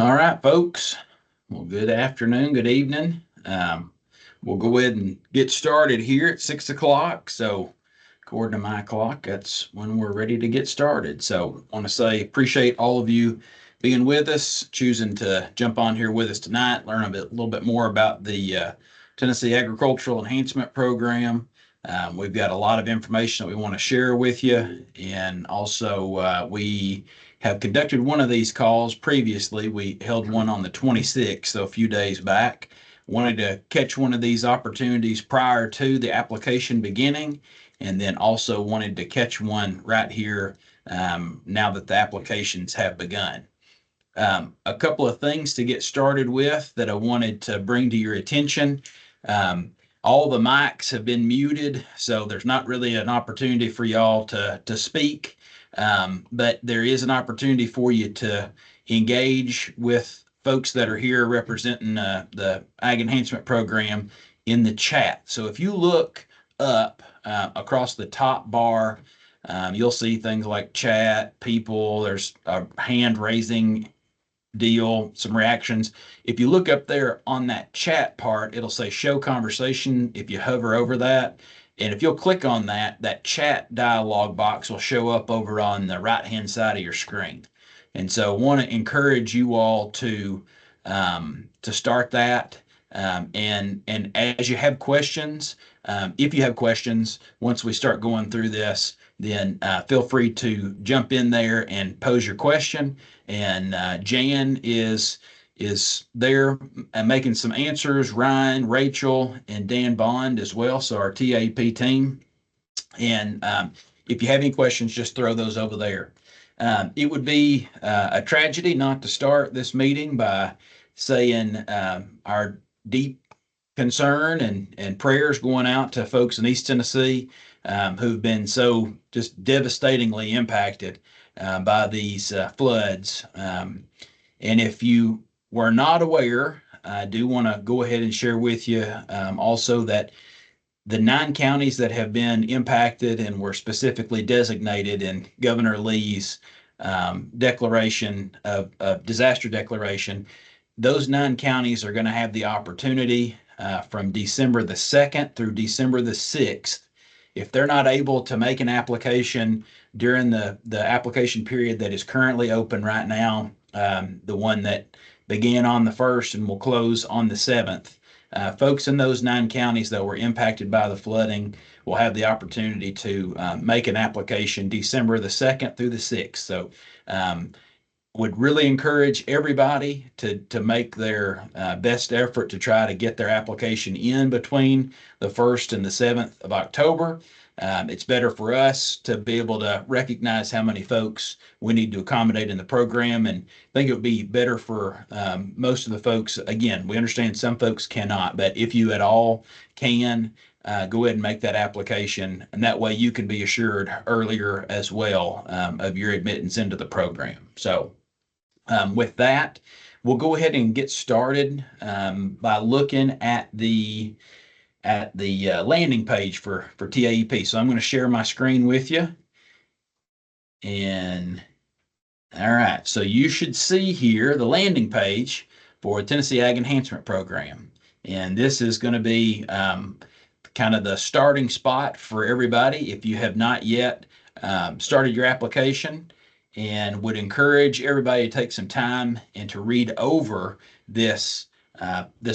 All right, folks. Well, good afternoon, good evening. We'll go ahead and get started here at 6 o'clock. So, according to my clock, that's when we're ready to get started. So, I want to say appreciate all of you being with us, choosing to jump on here with us tonight, learn a little bit more about the Tennessee Agricultural Enhancement Program. We've got a lot of information that we want to share with you, and also we have conducted one of these calls previously. We held one on the 26th, so a few days back. Wanted to catch one of these opportunities prior to the application beginning, and then also wanted to catch one right here now that the applications have begun. A couple of things to get started with that I wanted to bring to your attention. Um, all the mics have been muted, so there's not really an opportunity for y'all to speak, but there is an opportunity for you to engage with folks that are here representing the Ag Enhancement Program in the chat. So if you look up across the top bar, you'll see things like chat, people, there's a hand raising deal, some reactions. If you look up there on that chat part, it'll say show conversation if you hover over that. And if you'll click on that, that chat dialog box will show up over on the right-hand side of your screen. And so I want to encourage you all to start that. And as you have questions, if you have questions, once we start going through this, then feel free to jump in there and pose your question. And Jan is there making some answers. Ryan, Rachel, and Dan Bond as well. So our TAP team. And if you have any questions, just throw those over there. It would be a tragedy not to start this meeting by saying our deep concern and prayers going out to folks in East Tennessee who've been so just devastatingly impacted by these floods. And if you were not aware, I do want to go ahead and share with you also that the 9 counties that have been impacted and were specifically designated in Governor Lee's declaration of disaster declaration, those 9 counties are going to have the opportunity from December the 2nd through December the 6th. If they're not able to make an application during the application period that is currently open right now, the one that began on the 1st and will close on the 7th, folks in those 9 counties that were impacted by the flooding will have the opportunity to make an application December the 2nd through the 6th. So would really encourage everybody to make their best effort to try to get their application in between the 1st and the 7th of October. It's better for us to be able to recognize how many folks we need to accommodate in the program, and I think it would be better for most of the folks. Again, we understand some folks cannot, but if you at all can, go ahead and make that application, and that way you can be assured earlier as well of your admittance into the program. So with that, we'll go ahead and get started by looking at the landing page for TAEP. So I'm going to share my screen with you. And all right, so you should see here the landing page for Tennessee Ag Enhancement Program. And this is going to be kind of the starting spot for everybody if you have not yet started your application, and would encourage everybody to take some time and to read over this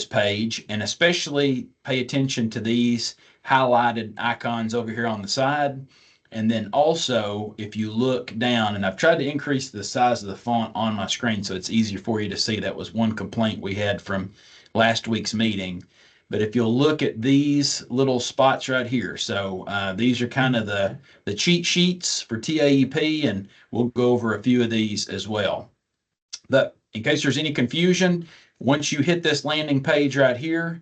page, and especially pay attention to these highlighted icons over here on the side. And then also, if you look down, and I've tried to increase the size of the font on my screen so it's easier for you to see. That was one complaint we had from last week's meeting. But if you'll look at these little spots right here, so these are kind of the cheat sheets for TAEP, and we'll go over a few of these as well. But in case there's any confusion, once you hit this landing page right here,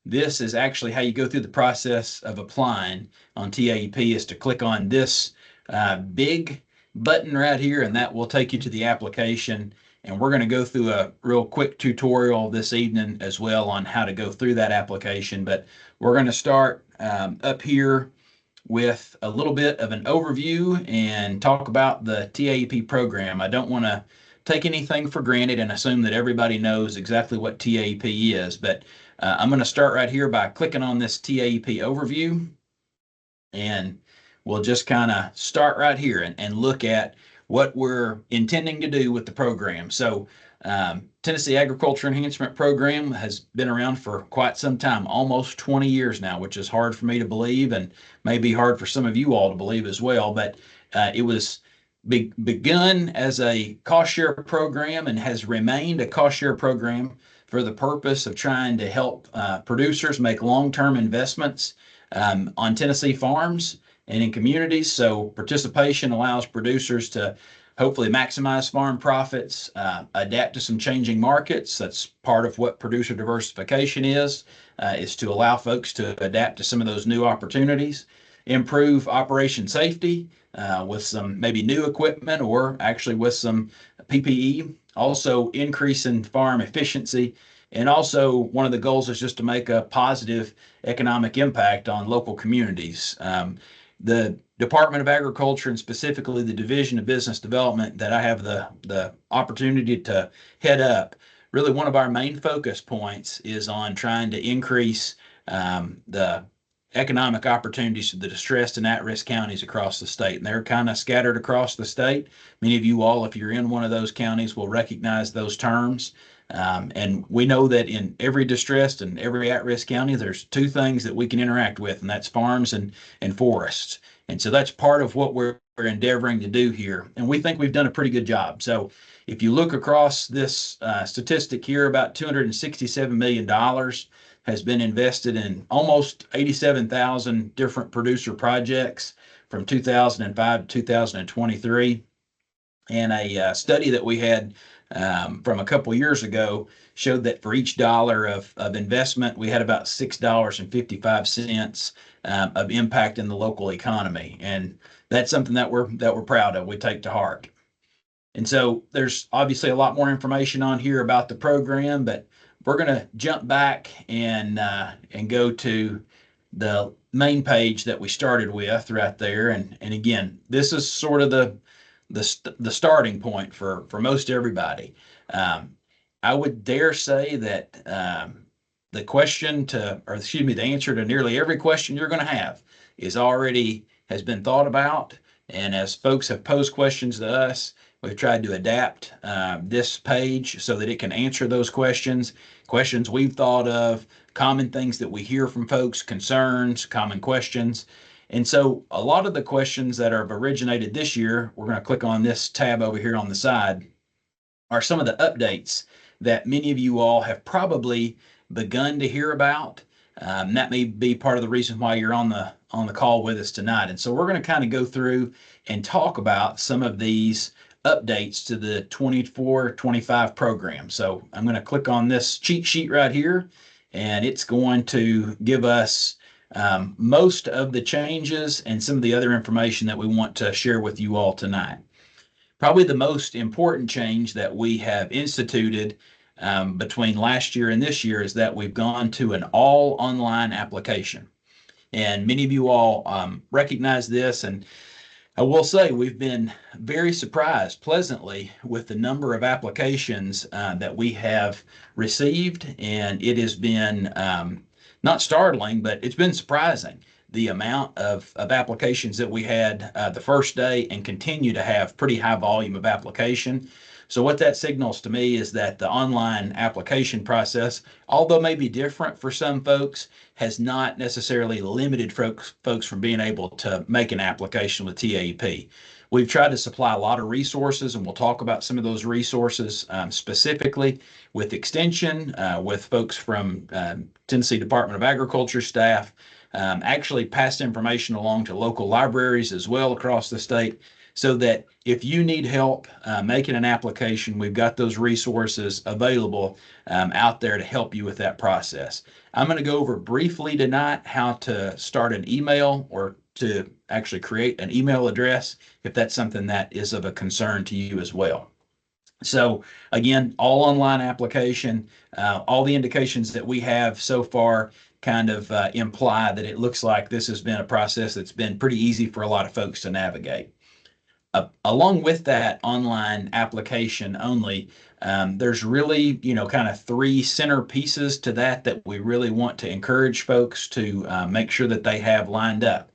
this is actually how you go through the process of applying on TAEP, is to click on this big button right here, and that will take you to the application. And we're going to go through a real quick tutorial this evening as well on how to go through that application. But we're going to start up here with a little bit of an overview and talk about the TAEP program. I don't want to take anything for granted and assume that everybody knows exactly what TAEP is. But I'm going to start right here by clicking on this TAEP overview, and we'll just kind of start right here and look at what we're intending to do with the program. So Tennessee Agriculture Enhancement Program has been around for quite some time, almost 20 years now, which is hard for me to believe and may be hard for some of you all to believe as well. But it was begun as a cost share program and has remained a cost share program for the purpose of trying to help producers make long-term investments on Tennessee farms and in communities. So participation allows producers to hopefully maximize farm profits, adapt to some changing markets. That's part of what producer diversification is to allow folks to adapt to some of those new opportunities, improve operation safety with some maybe new equipment or actually with some PPE, also increase in farm efficiency. And also one of the goals is just to make a positive economic impact on local communities. The Department of Agriculture, and specifically the Division of Business Development that I have the opportunity to head up, really one of our main focus points is on trying to increase the economic opportunities for the distressed and at-risk counties across the state. And they're kind of scattered across the state. Many of you all, if you're in one of those counties, will recognize those terms. And we know that in every distressed and every at-risk county, there's two things that we can interact with, and that's farms and forests. And so that's part of what we're endeavoring to do here. And we think we've done a pretty good job. So if you look across this statistic here, about $267 million has been invested in almost 87,000 different producer projects from 2005 to 2023. And a study that we had from a couple years ago showed that for each dollar of investment, we had about $6.55 of impact in the local economy. And that's something that we're proud of, we take to heart. And so there's obviously a lot more information on here about the program, but we're going to jump back and go to the main page that we started with right there. And again, this is sort of the starting point for most everybody. I would dare say that the answer to nearly every question you're going to have has been thought about. And as folks have posed questions to us, we've tried to adapt this page so that it can answer those questions we've thought of, common things that we hear from folks, concerns, common questions. And so a lot of the questions that have originated this year, we're going to click on this tab over here on the side, are some of the updates that many of you all have probably begun to hear about. That may be part of the reason why you're on the call with us tonight. And so we're going to kind of go through and talk about some of these updates to the 24-25 program. So I'm going to click on this cheat sheet right here, and it's going to give us most of the changes and some of the other information that we want to share with you all tonight. Probably the most important change that we have instituted between last year and this year is that we've gone to an all online application. And many of you all recognize this, and I will say we've been very surprised pleasantly with the number of applications that we have received, and it has been not startling, but it's been surprising the amount of applications that we had the first day and continue to have pretty high volume of application. So what that signals to me is that the online application process, although may be different for some folks, has not necessarily limited folks from being able to make an application with TAEP. We've tried to supply a lot of resources, and we'll talk about some of those resources specifically with Extension, with folks from Tennessee Department of Agriculture staff, actually passed information along to local libraries as well across the state, so that if you need help making an application, we've got those resources available out there to help you with that process. I'm going to go over briefly tonight how to start an email or to actually create an email address if that's something that is of a concern to you as well. So again, all online application, all the indications that we have so far kind of imply that it looks like this has been a process that's been pretty easy for a lot of folks to navigate. Along with that online application only, there's really, kind of three center pieces to that we really want to encourage folks to make sure that they have lined up.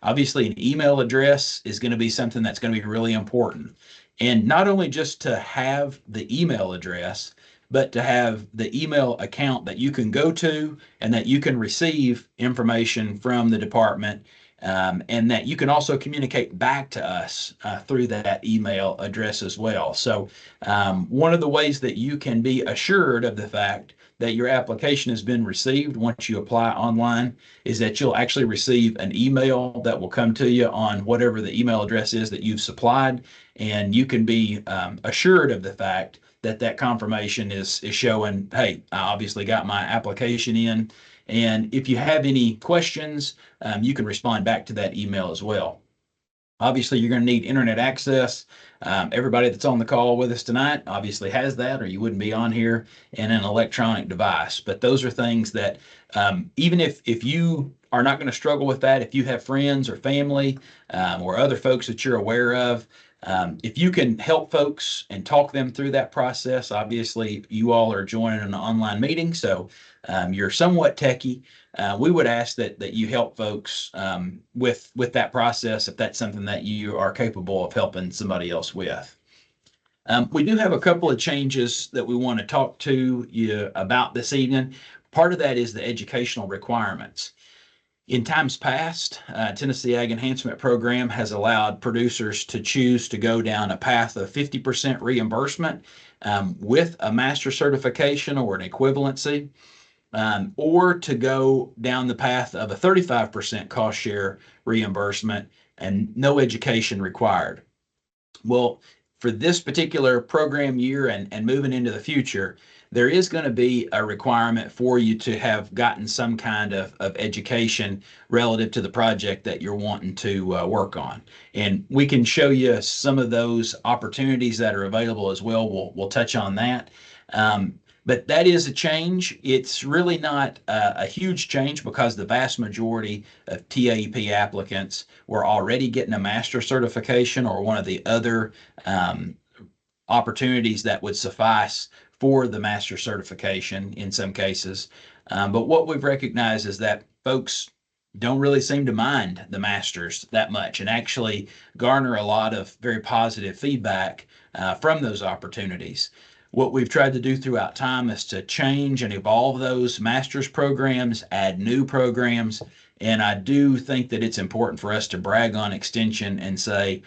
Obviously, an email address is going to be something that's going to be really important. And not only just to have the email address, but to have the email account that you can go to and that you can receive information from the department, and that you can also communicate back to us through that email address as well. So, one of the ways that you can be assured of the fact that your application has been received once you apply online is that you'll actually receive an email that will come to you on whatever the email address is that you've supplied, and you can be assured of the fact that that confirmation is showing, hey, I obviously got my application in. And if you have any questions, you can respond back to that email as well. Obviously, you're going to need internet access. Everybody that's on the call with us tonight obviously has that, or you wouldn't be on here, and an electronic device. But those are things that, even if you are not going to struggle with that, if you have friends or family or other folks that you're aware of, if you can help folks and talk them through that process, obviously you all are joining an online meeting, so you're somewhat techie. We would ask that you help folks with that process if that's something that you are capable of helping somebody else with. We do have a couple of changes that we want to talk to you about this evening. Part of that is the educational requirements. In times past, Tennessee Ag Enhancement Program has allowed producers to choose to go down a path of 50% reimbursement with a master certification or an equivalency, or to go down the path of a 35% cost share reimbursement and no education required. Well, for this particular program year and moving into the future, there is going to be a requirement for you to have gotten some kind of education relative to the project that you're wanting to work on. And we can show you some of those opportunities that are available as well. We'll touch on that. But that is a change. It's really not a huge change because the vast majority of TAEP applicants were already getting a master certification or one of the other opportunities that would suffice for the master certification in some cases. But what we've recognized is that folks don't really seem to mind the masters that much and actually garner a lot of very positive feedback from those opportunities. What we've tried to do throughout time is to change and evolve those master's programs, add new programs, and I do think that it's important for us to brag on Extension and say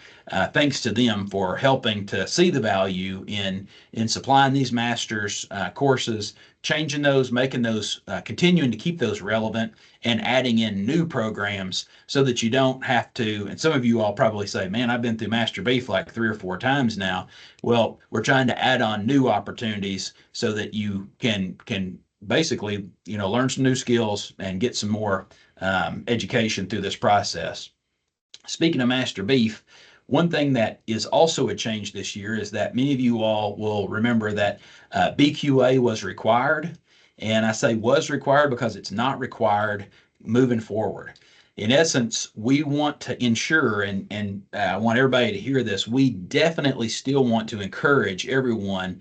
thanks to them for helping to see the value in supplying these master's courses, changing those, making those, continuing to keep those relevant, and adding in new programs so that you don't have to. And some of you all probably say, man, I've been through Master Beef like 3 or 4 times now. Well, we're trying to add on new opportunities so that you can basically, learn some new skills and get some more education through this process. Speaking of Master Beef, one thing that is also a change this year is that many of you all will remember that BQA was required. And I say was required because it's not required moving forward. In essence, we want to ensure, and I want everybody to hear this, we definitely still want to encourage everyone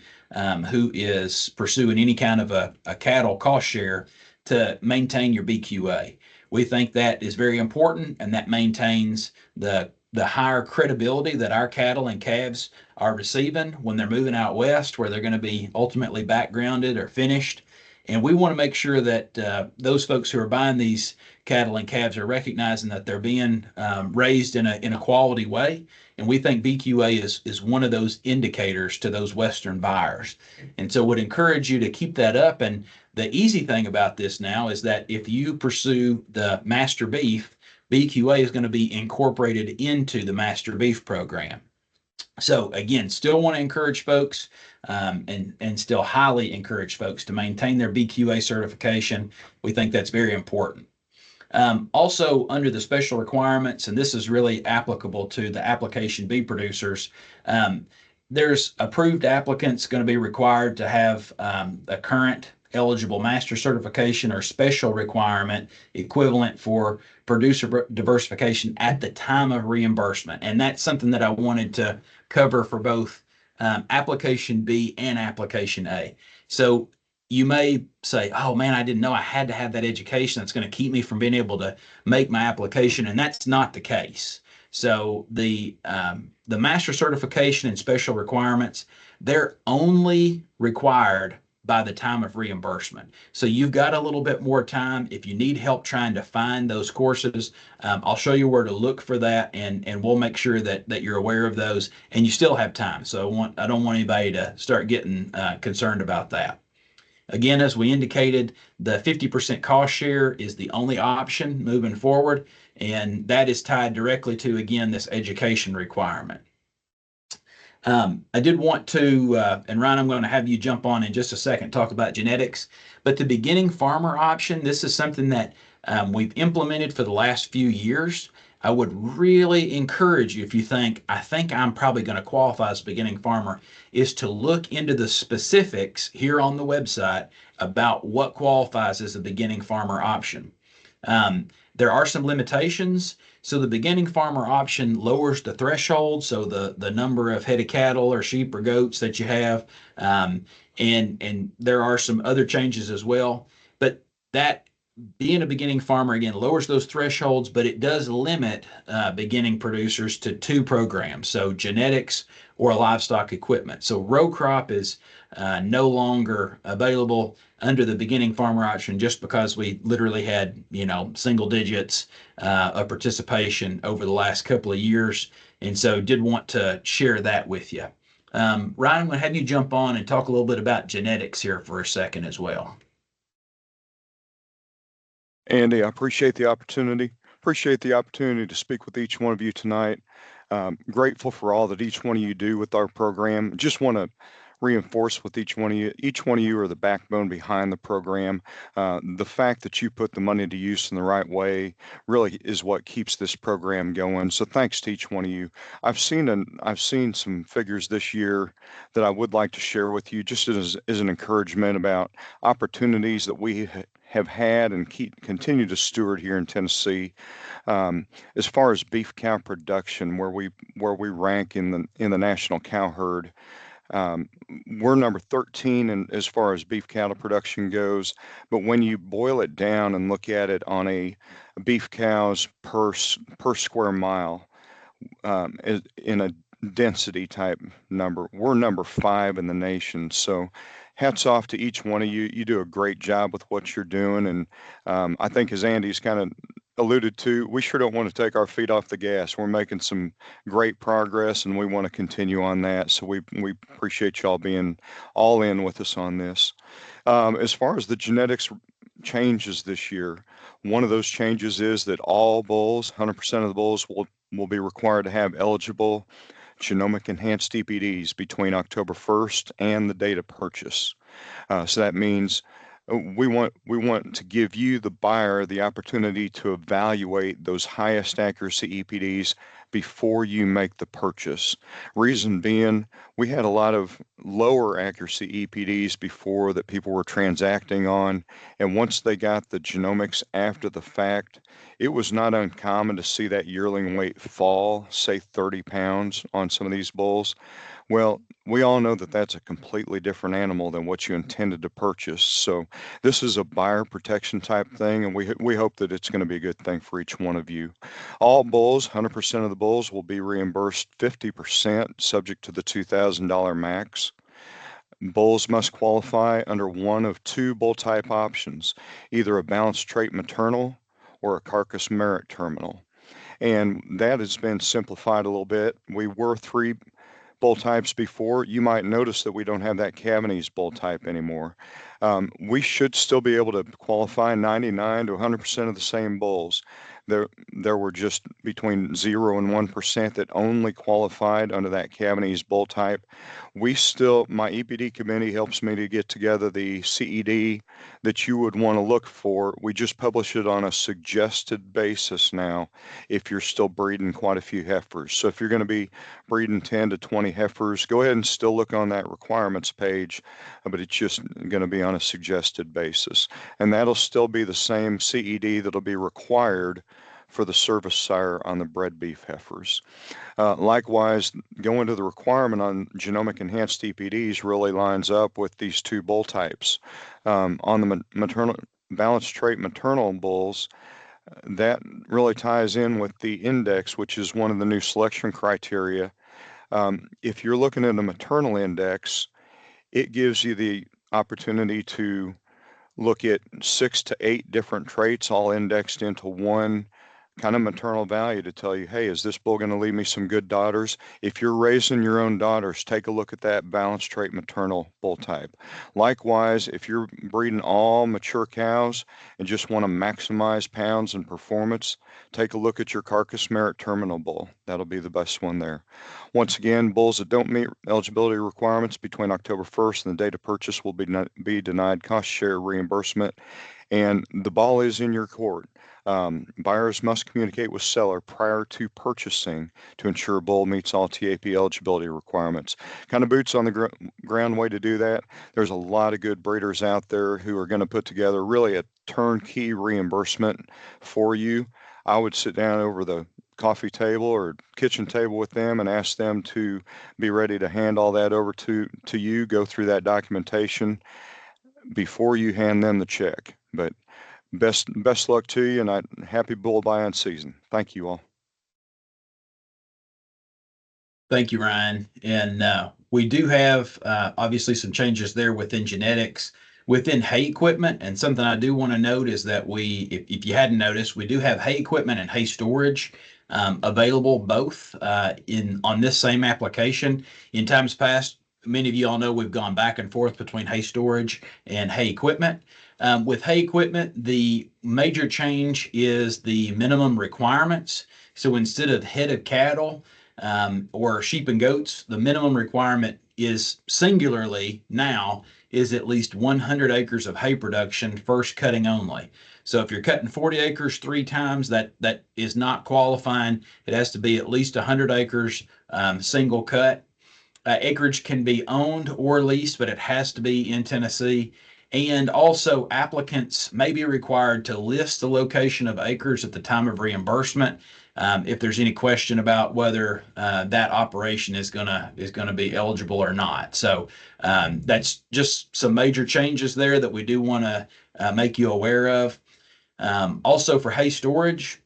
who is pursuing any kind of a cattle cost share to maintain your BQA. We think that is very important, and that maintains the higher credibility that our cattle and calves are receiving when they're moving out west, where they're going to be ultimately backgrounded or finished. And we want to make sure that those folks who are buying these cattle and calves are recognizing that they're being raised in a quality way. And we think BQA is one of those indicators to those Western buyers. And so would encourage you to keep that up. And the easy thing about this now is that if you pursue the Master Beef, BQA is going to be incorporated into the Master Beef program. So again, still want to encourage folks and still highly encourage folks to maintain their BQA certification. We think that's very important. Also, under the special requirements, and this is really applicable to the application B producers, there's approved applicants going to be required to have a current eligible master certification or special requirement equivalent for producer diversification at the time of reimbursement. And that's something that I wanted to cover for both application B and application A. So you may say, oh man, I didn't know I had to have that education. That's going to keep me from being able to make my application. And that's not the case. So the master certification and special requirements, they're only required by the time of reimbursement. So you've got a little bit more time. If you need help trying to find those courses, I'll show you where to look for that, and we'll make sure that you're aware of those, and you still have time. So I don't want anybody to start getting concerned about that. Again, as we indicated, the 50% cost share is the only option moving forward, and that is tied directly to, again, this education requirement. I did want to, and Ryan, I'm going to have you jump on in just a second, talk about genetics. But the beginning farmer option, this is something that we've implemented for the last few years. I would really encourage you, if you think, I think I'm probably going to qualify as a beginning farmer, is to look into the specifics here on the website about what qualifies as a beginning farmer option. There are some limitations. So the beginning farmer option lowers the threshold, so the number of head of cattle or sheep or goats that you have, and there are some other changes as well. But that being a beginning farmer again lowers those thresholds, but it does limit beginning producers to two programs, so genetics or livestock equipment. So row crop is no longer available under the beginning farmer option just because we literally had, single digits of participation over the last couple of years. And so did want to share that with you. Ryan, I'm going to have you jump on and talk a little bit about genetics here for a second as well. Andy, I appreciate the opportunity. Appreciate the opportunity to speak with each one of you tonight. Grateful for all that each one of you do with our program. Just want to reinforce with each one of you. Each one of you are the backbone behind the program. The fact that you put the money to use in the right way really is what keeps this program going. So thanks to each one of you. I've seen some figures this year that I would like to share with you, just as an encouragement about opportunities that we have had and continue to steward here in Tennessee. As far as beef cow production, where we rank in the national cow herd. We're number 13 as far as beef cattle production goes, but when you boil it down and look at it on a beef cows per square mile, in a density type number, we're number 5 in the nation. So hats off to each one of you. You do a great job with what you're doing, and I think, as Andy's kind of alluded to, we sure don't want to take our feet off the gas. We're making some great progress, and we want to continue on that. So we appreciate y'all being all in with us on this. As far as the genetics changes this year, one of those changes is that all bulls, 100% of the bulls, will be required to have eligible genomic enhanced EPDs between October 1st and the date of purchase. So that means we want to give you, the buyer, the opportunity to evaluate those highest accuracy EPDs before you make the purchase. Reason being, we had a lot of lower accuracy EPDs before that people were transacting on, and once they got the genomics after the fact, it was not uncommon to see that yearling weight fall, say 30 pounds on some of these bulls. Well, we all know that that's a completely different animal than what you intended to purchase. So this is a buyer protection type thing, and we hope that it's going to be a good thing for each one of you. All bulls, 100% of the bulls, will be reimbursed 50%, subject to the $2,000 max. Bulls must qualify under one of two bull type options, either a balanced trait maternal or a carcass merit terminal. And that has been simplified a little bit. We were 3 bull types before. You might notice that we don't have that Cavanese bull type anymore. We should still be able to qualify 99 to 100% of the same bulls. there were just between 0 and 1% that only qualified under that Cabanese bull type. My EPD committee helps me to get together the CED that you would want to look for. We just publish it on a suggested basis now if you're still breeding quite a few heifers. So if you're going to be breeding 10 to 20 heifers, go ahead and still look on that requirements page, but it's just going to be on a suggested basis. And that'll still be the same CED that'll be required for the service sire on the bred beef heifers. Likewise, going to the requirement on genomic enhanced EPDs really lines up with these two bull types. On the maternal balanced trait maternal bulls, that really ties in with the index, which is one of the new selection criteria. If you're looking at a maternal index, it gives you the opportunity to look at 6 to 8 different traits all indexed into one kind of maternal value to tell you, hey, is this bull going to leave me some good daughters? If you're raising your own daughters, take a look at that balanced trait maternal bull type. Likewise, if you're breeding all mature cows and just want to maximize pounds and performance, take a look at your carcass merit terminal bull. That'll be the best one there. Once again, bulls that don't meet eligibility requirements between October 1st and the date of purchase will be denied cost share reimbursement, and the ball is in your court. Buyers must communicate with seller prior to purchasing to ensure bull meets all TAP eligibility requirements. Kind of boots on the ground way to do that. There's a lot of good breeders out there who are going to put together really a turnkey reimbursement for you. I would sit down over the coffee table or kitchen table with them and ask them to be ready to hand all that over to you, go through that documentation before you hand them the check. But best luck to you, and happy bull buying season. Thank you all. Thank you, Ryan. And we do have obviously some changes there within genetics, within hay equipment. And something I do want to note is that if you hadn't noticed, we do have hay equipment and hay storage available both on this same application. In times past, many of you all know we've gone back and forth between hay storage and hay equipment. With hay equipment, the major change is the minimum requirements. So instead of head of cattle or sheep and goats, the minimum requirement is singularly now is at least 100 acres of hay production, first cutting only. So if you're cutting 40 acres 3 times, that is not qualifying. It has to be at least 100 acres, single cut. Acreage can be owned or leased, but it has to be in Tennessee. And also, applicants may be required to list the location of acres at the time of reimbursement if there's any question about whether that operation is gonna be eligible or not. So that's just some major changes there that we do want to make you aware of. Also, for hay storage,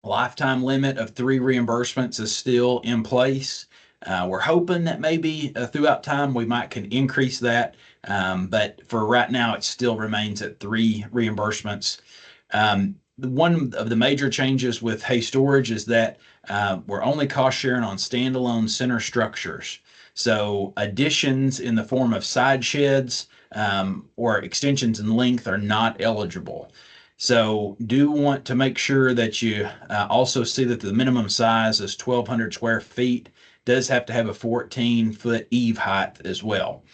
lifetime limit of 3 reimbursements is still in place. We're hoping that maybe throughout time we can increase that, but for right now it still remains at 3 reimbursements. One of the major changes with hay storage is that we're only cost sharing on standalone center structures. So additions in the form of side sheds or extensions in length are not eligible. So do want to make sure that you also see that the minimum size is 1,200 square feet. Does have to have a 14-foot eave height as well.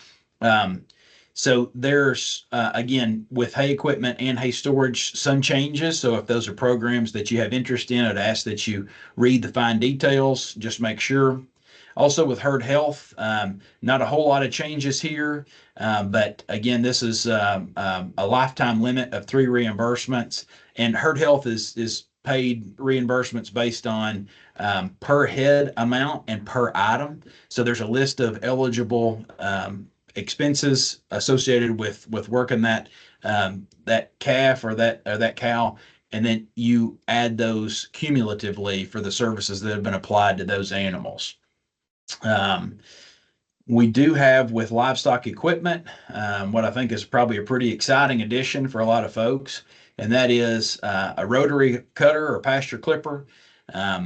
So there's, again, with hay equipment and hay storage, some changes. So if those are programs that you have interest in, I'd ask that you read the fine details, just make sure. Also with herd health, not a whole lot of changes here, but again, this is a lifetime limit of 3 reimbursements, and herd health is paid reimbursements based on per head amount and per item. So there's a list of eligible expenses associated with working that calf or that cow, and then you add those cumulatively for the services that have been applied to those animals. We do have with livestock equipment what I think is probably a pretty exciting addition for a lot of folks, and that is a rotary cutter or pasture clipper.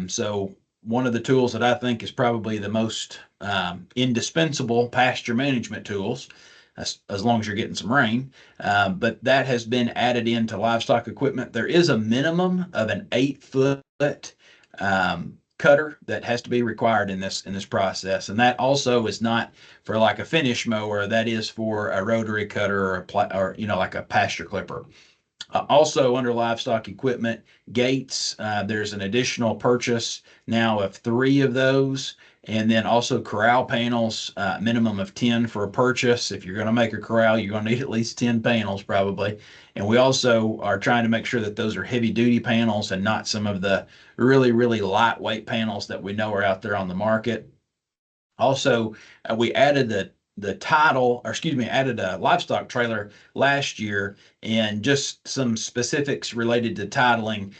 So one of the tools that I think is probably the most indispensable pasture management tools. as long as you're getting some rain. But that has been added into livestock equipment. There is a minimum of an 8 foot cutter that has to be required in this process, and that also is not for like a finish mower. That is for a rotary cutter or like a pasture clipper. Also under livestock equipment, gates, there's an additional purchase now of 3 of those. And then also corral panels, minimum of 10 for a purchase. If you're going to make a corral, you're going to need at least 10 panels probably. And we also are trying to make sure that those are heavy duty panels and not some of the really, really lightweight panels that we know are out there on the market. Also, we added the title, or excuse me, added a livestock trailer last year, and just some specifics related to titling.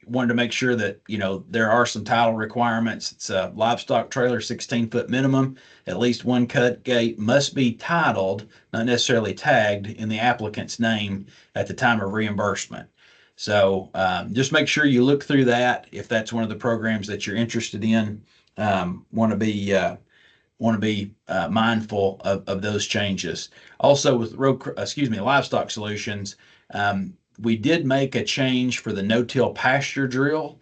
Wanted to make sure that there are some title requirements. It's a livestock trailer, 16-foot minimum. At least one cut gate must be titled, not necessarily tagged, in the applicant's name at the time of reimbursement. So just make sure you look through that if that's one of the programs that you're interested in. Want to be mindful of those changes. Also, with livestock solutions, we did make a change for the no-till pasture drill.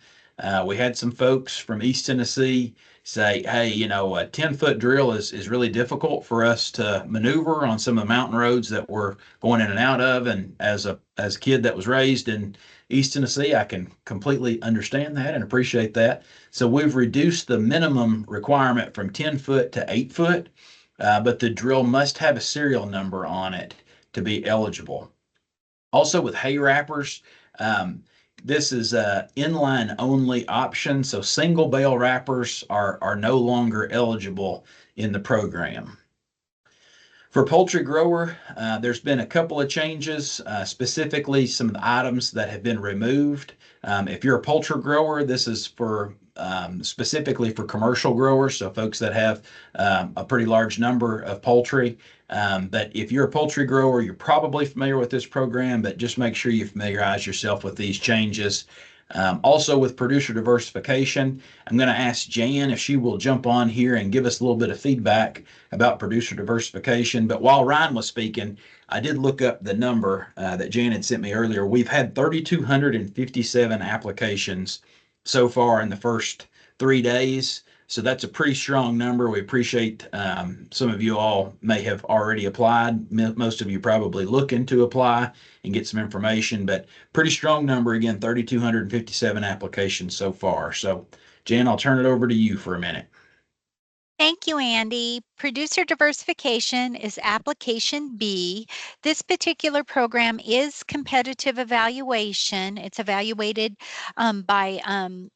We had some folks from East Tennessee say, hey, a 10-foot drill is really difficult for us to maneuver on some of the mountain roads that we're going in and out of. And as a kid that was raised in East Tennessee, I can completely understand that and appreciate that. So we've reduced the minimum requirement from 10 foot to 8 foot, but the drill must have a serial number on it to be eligible. Also with hay wrappers, this is a inline only option, so single bale wrappers are no longer eligible in the program. For poultry grower, there's been a couple of changes, specifically some of the items that have been removed. If you're a poultry grower, this is for specifically for commercial growers, so folks that have a pretty large number of poultry. But if you're a poultry grower, you're probably familiar with this program, but just make sure you familiarize yourself with these changes. Also with producer diversification, I'm going to ask Jan if she will jump on here and give us a little bit of feedback about producer diversification. But while Ryan was speaking, I did look up the number that Jan had sent me earlier. We've had 3,257 applications so far in the first 3 days. So that's a pretty strong number. We appreciate some of you all may have already applied. Most of you probably looking to apply and get some information, but pretty strong number again, 3,257 applications so far. So Jan, I'll turn it over to you for a minute. Thank you, Andy. Producer diversification is application B. This particular program is competitive evaluation. It's evaluated by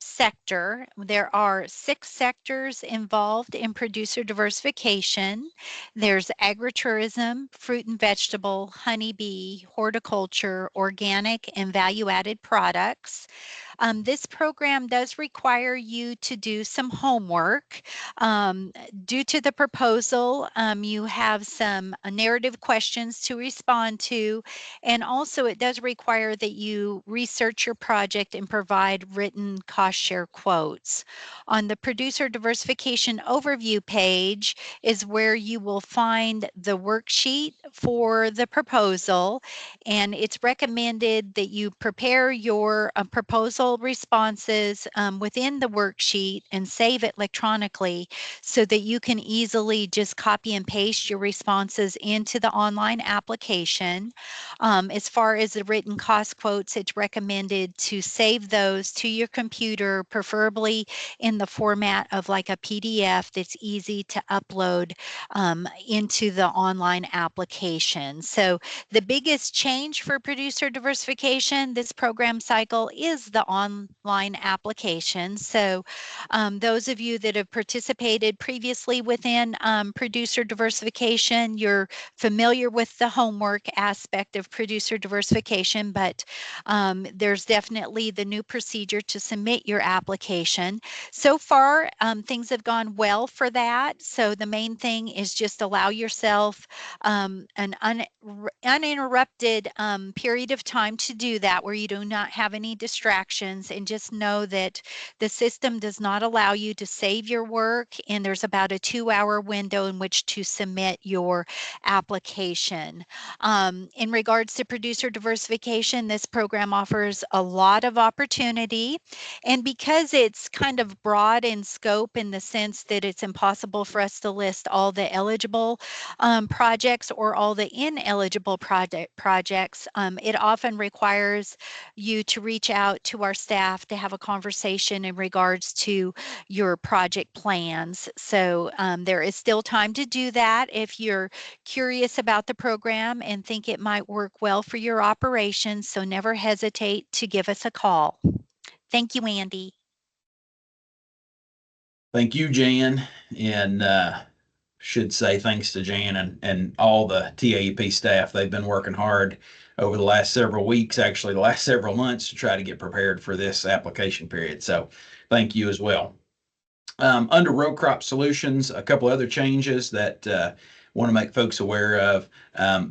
sector. There are 6 sectors involved in producer diversification. There's agritourism, fruit and vegetable, honeybee, horticulture, organic, and value-added products. This program does require you to do some homework. Due to the proposal, you have some narrative questions to respond to, and also it does require that you research your project and provide written cost share quotes. On the producer diversification overview page is where you will find the worksheet for the proposal, and it's recommended that you prepare your proposal responses within the worksheet and save it electronically so that you can easily just copy and paste your responses into the online application. As far as the written cost quotes, it's recommended to save those to your computer, preferably in the format of like a PDF that's easy to upload into the online application. So the biggest change for producer diversification this program cycle is the online application. So those of you that have participated previously within producer diversification, you're familiar with the homework aspect of producer diversification, but there's definitely the new procedure to submit your application. So far, things have gone well for that. So the main thing is just allow yourself an uninterrupted period of time to do that where you do not have any distractions. operations, and just know that the system does not allow you to save your work, and there's about a 2-hour window in which to submit your application. In regards to producer diversification, this program offers a lot of opportunity, and because it's kind of broad in scope in the sense that it's impossible for us to list all the eligible projects or all the ineligible projects, it often requires you to reach out to our staff to have a conversation in regards to your project plans. So there is still time to do that if you're curious about the program and think it might work well for your operations. So never hesitate to give us a call. Thank you, Andy. Thank you, Jan, and should say thanks to Jan and all the TAEP staff. They've been working hard over the last several weeks, actually the last several months, to try to get prepared for this application period. So thank you as well. Under row crop solutions, a couple other changes that want to make folks aware of.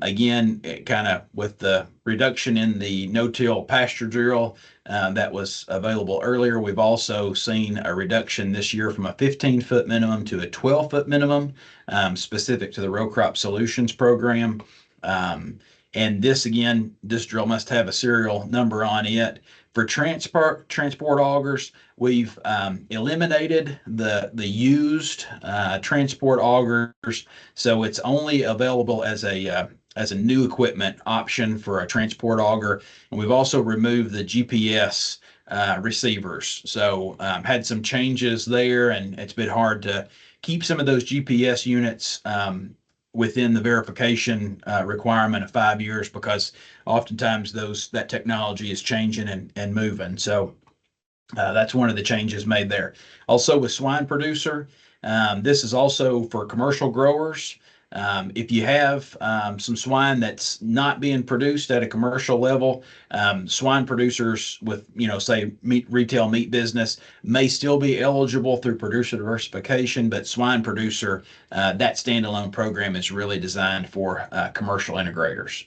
Again, kind of with the reduction in the no-till pasture drill that was available earlier, we've also seen a reduction this year from a 15-foot minimum to a 12-foot minimum, specific to the row crop solutions program. And this, again, this drill must have a serial number on it. For transport augers, we've eliminated the used transport augers, so it's only available as a new equipment option for a transport auger. And we've also removed the GPS receivers. So had some changes there, and it's been hard to keep some of those GPS units within the verification requirement of 5 years, because oftentimes that technology is changing and moving. So that's one of the changes made there. Also with swine producer, this is also for commercial growers. If you have some swine that's not being produced at a commercial level, swine producers with, say retail meat business may still be eligible through producer diversification, but swine producer, that standalone program is really designed for commercial integrators.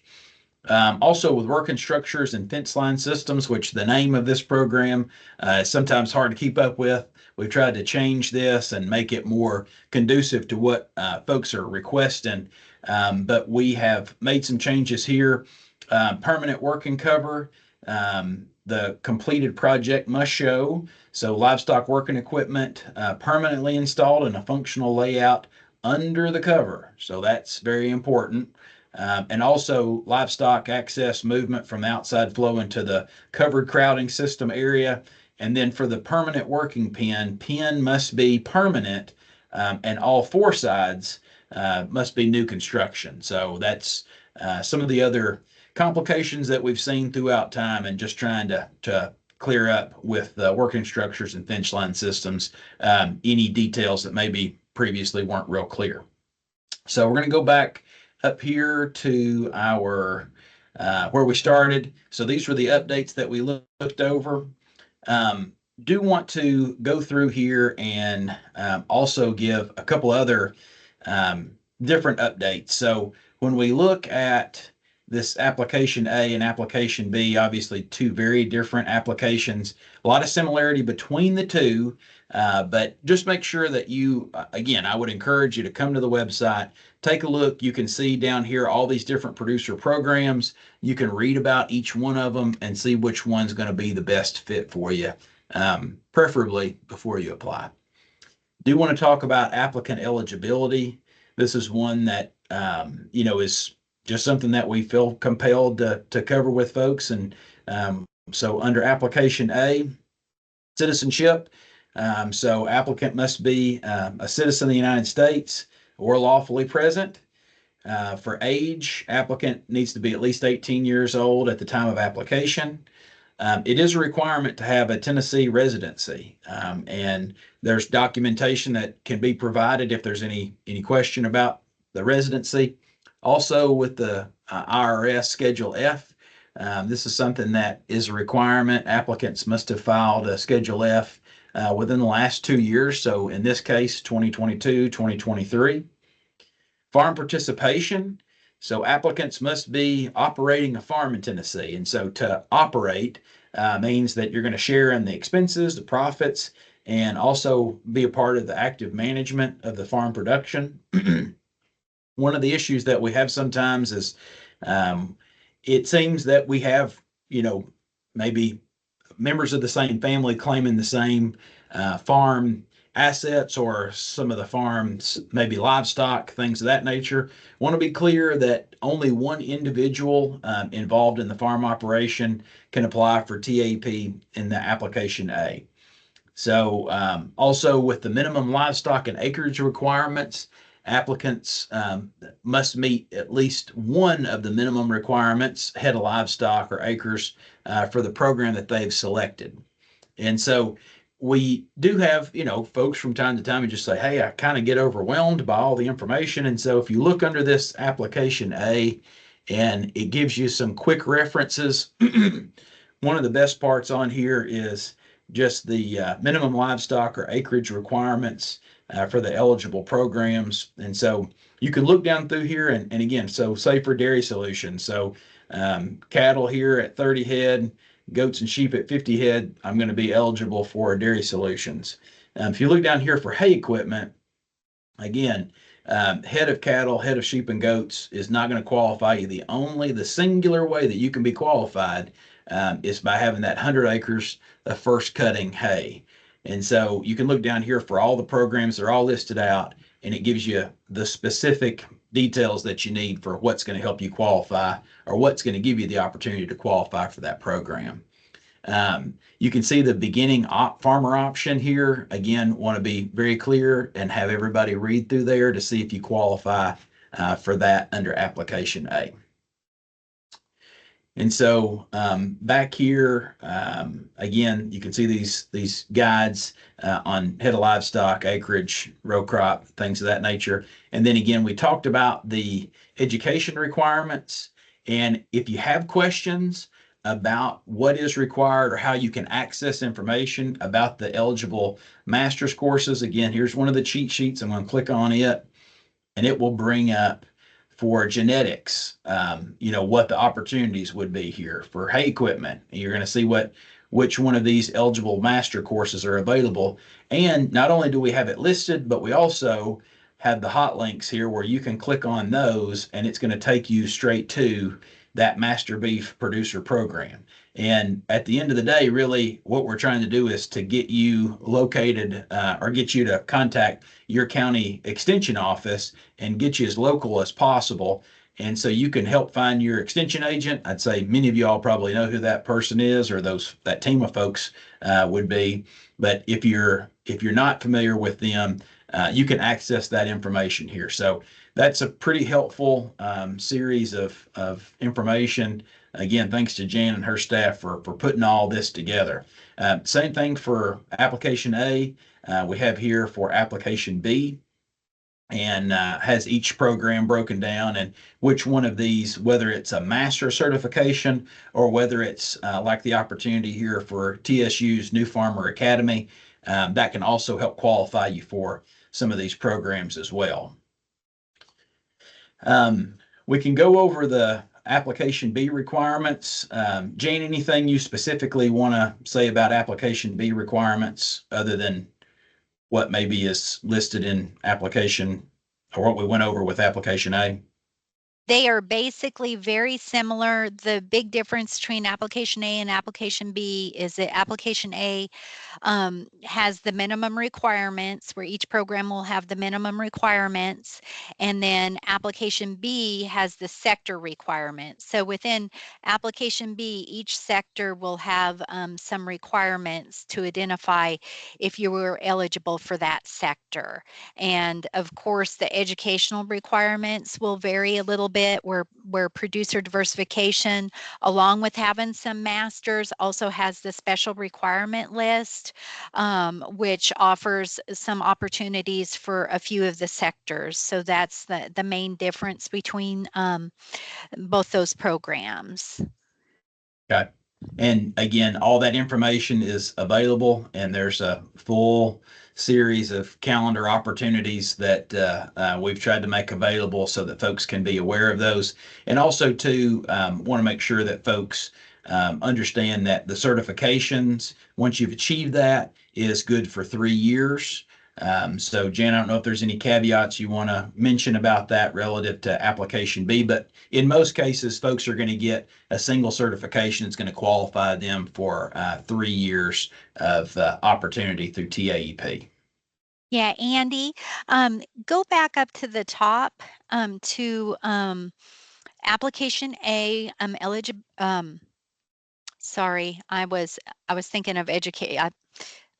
Also with working structures and fence line systems, which the name of this program is sometimes hard to keep up with. We've tried to change this and make it more conducive to what folks are requesting. But we have made some changes here. Permanent working cover, the completed project must show. So livestock working equipment permanently installed in a functional layout under the cover. So that's very important. And also livestock access movement from outside flow into the covered crowding system area. And then for the permanent working pen must be permanent, and all 4 sides must be new construction. So that's some of the other complications that we've seen throughout time, and just trying to clear up with working structures and fence line systems, any details that maybe previously weren't real clear. So we're going to go back up here to our where we started. So these were the updates that we looked over. Do want to go through here and also give a couple other different updates. So when we look at this application A and application B, obviously 2 very different applications, a lot of similarity between the two, but just make sure that you, again, I would encourage you to come to the website, take a look. You can see down here all these different producer programs. You can read about each one of them and see which one's going to be the best fit for you, preferably before you apply. Do want to talk about applicant eligibility. This is one that, is just something that we feel compelled to cover with folks. And so under application A, citizenship. So applicant must be a citizen of the United States or lawfully present. For age, applicant needs to be at least 18 years old at the time of application. It is a requirement to have a Tennessee residency, and there's documentation that can be provided if there's any question about the residency. Also with the IRS Schedule F, this is something that is a requirement. Applicants must have filed a Schedule F within the last 2 years. So in this case, 2022, 2023. Farm participation. So applicants must be operating a farm in Tennessee. And so to operate, means that you're going to share in the expenses, the profits, and also be a part of the active management of the farm production. One of the issues that we have sometimes is um, it seems that we have, maybe members of the same family claiming the same farm assets or some of the farms, maybe livestock, things of that nature. Want to be clear that only one individual involved in the farm operation can apply for TAP in the application A. So also with the minimum livestock and acreage requirements, applicants must meet at least one of the minimum requirements, head of livestock or acres, for the program that they've selected. And so we do have, folks from time to time who just say, hey, I kind of get overwhelmed by all the information. And so if you look under this application A, and it gives you some quick references, one of the best parts on here is just the minimum livestock or acreage requirements for the eligible programs. And so you can look down through here and again, so say for dairy solutions. So cattle here at 30 head, goats and sheep at 50 head, I'm going to be eligible for dairy solutions. If you look down here for hay equipment, again, head of cattle, head of sheep and goats is not going to qualify you. The singular way that you can be qualified is by having that 100 acres of first cutting hay. And so you can look down here for all the programs. They're all listed out, and it gives you the specific details that you need for what's going to help you qualify or what's going to give you the opportunity to qualify for that program. You can see the beginning farmer option here. Again, want to be very clear and have everybody read through there to see if you qualify for that under application A. And so back here, again, you can see these guides on head of livestock, acreage, row crop, things of that nature. And then again, we talked about the education requirements. And if you have questions about what is required or how you can access information about the eligible master's courses, again, here's one of the cheat sheets. I'm going to click on it, and it will bring up for genetics, what the opportunities would be here for hay equipment. You're going to see which one of these eligible master courses are available. And not only do we have it listed, but we also have the hot links here where you can click on those and it's going to take you straight to that master beef producer program. And at the end of the day, really what we're trying to do is to get you located or get you to contact your county extension office and get you as local as possible. And so you can help find your extension agent. I'd say many of you all probably know who that person is or that team of folks would be. But if you're not familiar with them, you can access that information here. So that's a pretty helpful series of information. Again, thanks to Jan and her staff for putting all this together. Same thing for application A. We have here for application B, and has each program broken down and which one of these, whether it's a master certification or whether it's like the opportunity here for TSU's New Farmer Academy, that can also help qualify you for some of these programs as well. We can go over the application B requirements. Jane, anything you specifically want to say about application B requirements other than what maybe is listed in application or what we went over with application A? They are basically very similar. The big difference between application A and application B is that application A has the minimum requirements, where each program will have the minimum requirements, and then application B has the sector requirements. So within application B, each sector will have some requirements to identify if you were eligible for that sector. And of course, the educational requirements will vary a little bit, where producer diversification, along with having some masters, also has the special requirement list, which offers some opportunities for a few of the sectors. So that's the main difference between both those programs. Okay. And again, all that information is available, and there's a full series of calendar opportunities that we've tried to make available so that folks can be aware of those. And also, too, want to make sure that folks Understand that the certifications, once you've achieved that, is good for 3 years. So Jan, I don't know if there's any caveats you want to mention about that relative to application B, but in most cases, folks are going to get a single certification that's going to qualify them for 3 years of opportunity through TAEP. Yeah, Andy, go back up to the top to application A, eligible. Sorry, I was thinking of educate.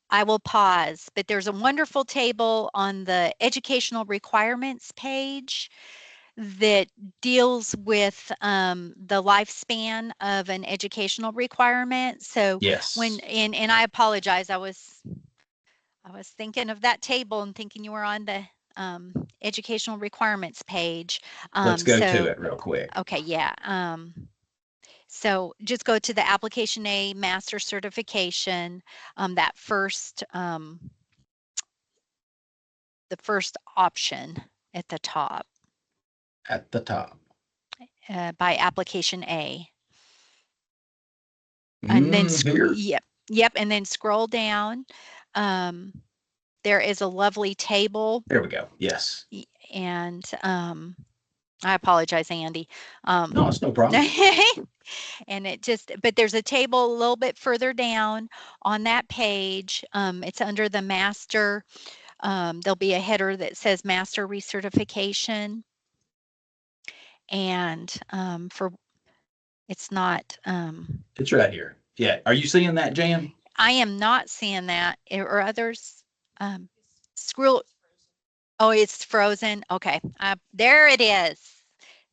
I will pause, but there's a wonderful table on the educational requirements page that deals with the lifespan of an educational requirement. So Yes. and I apologize, I was thinking of that table and thinking you were on the educational requirements page. Let's go to it real quick. Okay, yeah. So just go to the application A master certification, that the first option at the top At the top. by application A. And then Here. yep, and then scroll down. There is a lovely table. There we go. Yes. And I apologize, Andy. No, it's no problem. And but there's a table a little bit further down on that page. It's under the master. There'll be a header that says master recertification. And it's not. It's right here. Yeah. Are you seeing that, Jan? I am not seeing that. Or others. Scroll. Oh, it's frozen. Okay. There it is.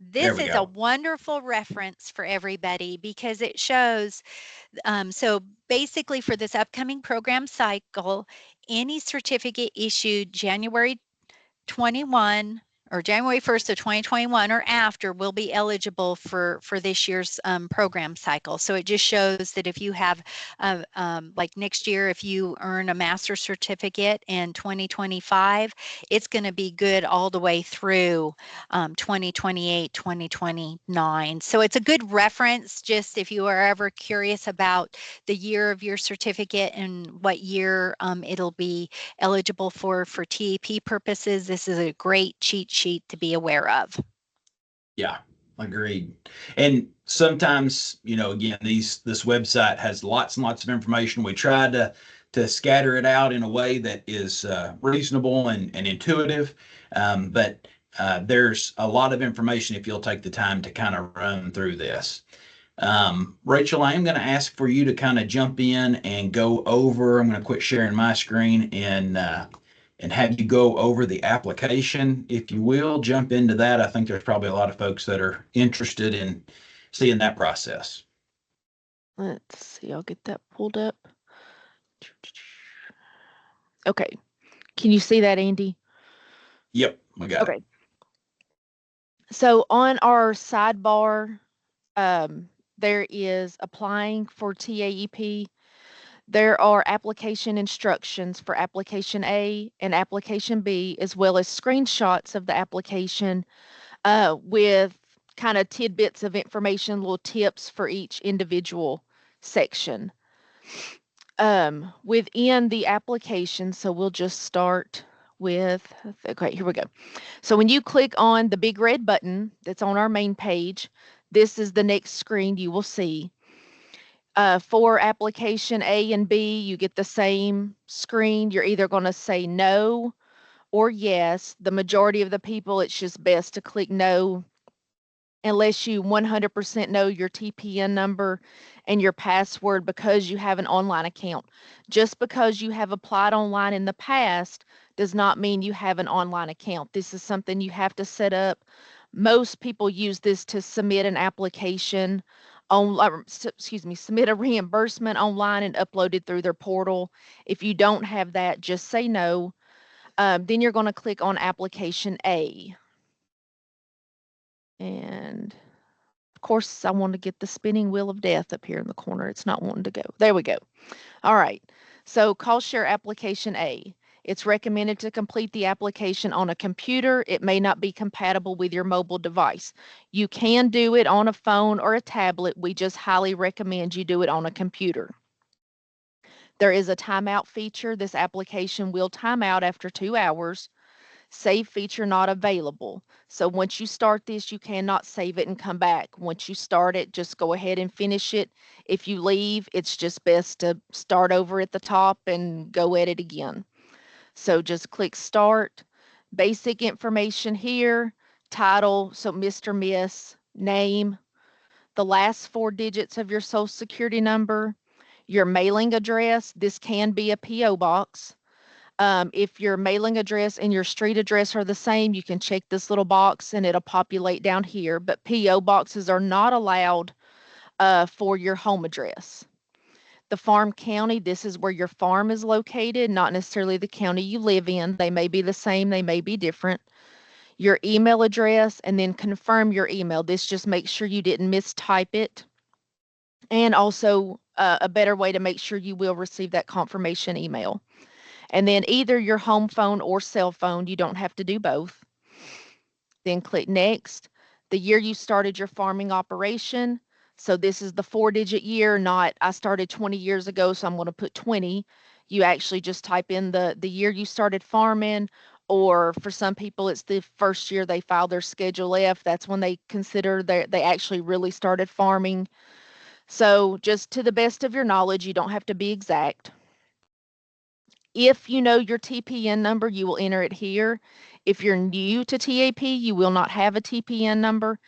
This is a wonderful reference for everybody because it shows, so basically for this upcoming program cycle, any certificate issued January 21 or January 1st of 2021 or after will be eligible for this year's program cycle. So it just shows that if you have, like next year, if you earn a master's certificate in 2025, it's going to be good all the way through 2028, 2029. So it's a good reference just if you are ever curious about the year of your certificate and what year it'll be eligible for TAP purposes. This is a great cheat sheet to be aware of. Yeah, agreed. And sometimes, again, this website has lots and lots of information. We try to scatter it out in a way that is reasonable and intuitive. But there's a lot of information if you'll take the time to kind of run through this. Rachel, I am going to ask for you to kind of jump in and go over. I'm going to quit sharing my screen and have you go over the application, if you will. Jump into that. I think there's probably a lot of folks that are interested in seeing that process. Let's see. I'll get that pulled up. Okay. Can you see that, Andy? Yep, we got it. So on our sidebar, there is applying for TAEP. There are application instructions for application A and application B, as well as screenshots of the application with kind of tidbits of information, little tips for each individual section. Within the application, so we'll just start with, okay, here we go. So when you click on the big red button that's on our main page, this is the next screen you will see. For application A and B, you get the same screen. You're either going to say no or yes. The majority of the people, it's just best to click no unless you 100% know your TPN number and your password because you have an online account. Just because you have applied online in the past does not mean you have an online account. This is something you have to set up. Most people use this to submit an application on, submit a reimbursement online and upload it through their portal. If you don't have that, just say no. Then you're going to click on application A. And of course, I want to get the spinning wheel of death up here in the corner. It's not wanting to go. There we go. All right. So cost share application A. It's recommended to complete the application on a computer. It may not be compatible with your mobile device. You can do it on a phone or a tablet. We just highly recommend you do it on a computer. There is a timeout feature. This application will time out after 2 hours. Save feature not available. So once you start this, you cannot save it and come back. Once you start it, just go ahead and finish it. If you leave, it's just best to start over at the top and go at it again. So just click start. Basic information here, title, so Mr. Miss, name, the last 4 digits of your social security number, your mailing address. This can be a P.O. box. If your mailing address and your street address are the same, you can check this little box and it'll populate down here. But P.O. boxes are not allowed for your home address. The farm county, this is where your farm is located, not necessarily the county you live in. They may be the same, they may be different. Your email address, and then confirm your email. This just makes sure you didn't mistype it. And also a better way to make sure you will receive that confirmation email. And then either your home phone or cell phone, you don't have to do both. Then click next. The year you started your farming operation. So this is the 4-digit year, not I started 20 years ago, so I'm going to put 20. You actually just type in the year you started farming, or for some people, it's the first year they file their Schedule F. That's when they consider they actually really started farming. So just to the best of your knowledge, you don't have to be exact. If you know your TPN number, you will enter it here. If you're new to TAP, you will not have a TPN number.